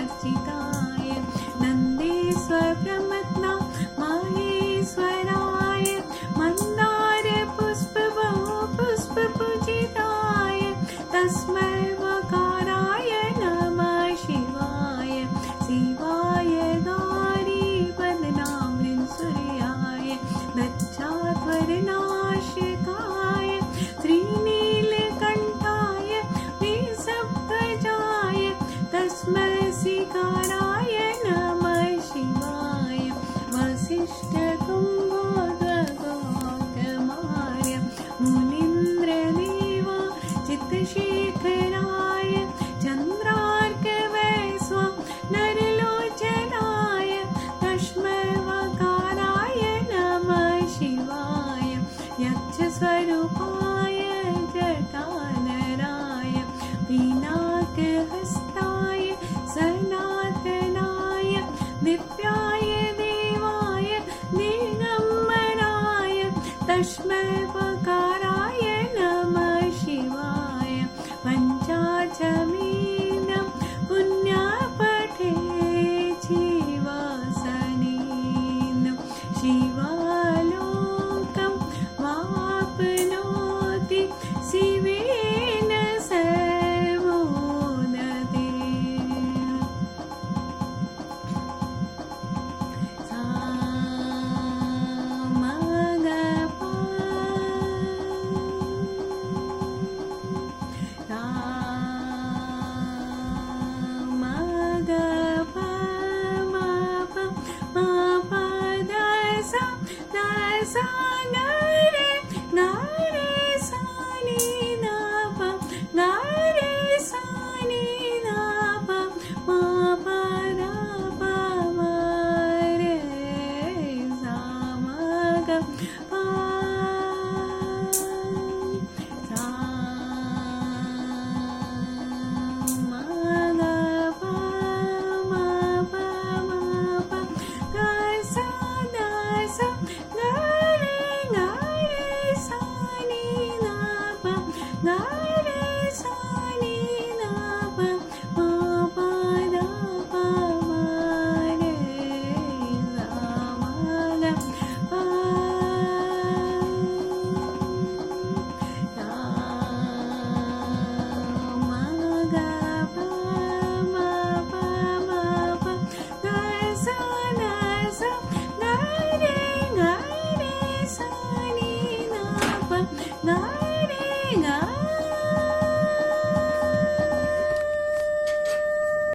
अर्चिताय नन्देश्वर प्रमत्ना माहेश्वराय मन्दार पुष्प बहु पुष्प पूजिताय तस्मै वकाराय नमः शिवाय शिवाय गौरी वदनामृं सूर्याय दक्षाध्वरनाशिकाय श्रीनीलकण्ठाय वृषभध्वजाय तस्मै शिकाराय नमः शिवाय वसिष्ठकुम्भोद्गौतमाय मुनीन्द्रदेवा चित्तशेखराय चन्द्रार्कवैश्व नरलोचनाय तस्मै वकाराय नमः शिवाय यक्षस्वरूपाय जटाधराय पिनाकहस्ताय सनातनाय दिव्याय देवाय दिगम्बराय तस्मै वकाराय नमः शिवाय पञ्चाचमेनं पुण्यपठे जीवासनेनं शिवालोकं वाप्नोति शिवेन सर्वोदते सा मगपा सा मगपा मप मप दसा दसा गरे गरे सानि नप गरे सानि नप मप दप मरे सा मगपा सा मगपा मप मप दसा दसा गरे गरे सानि नप गरे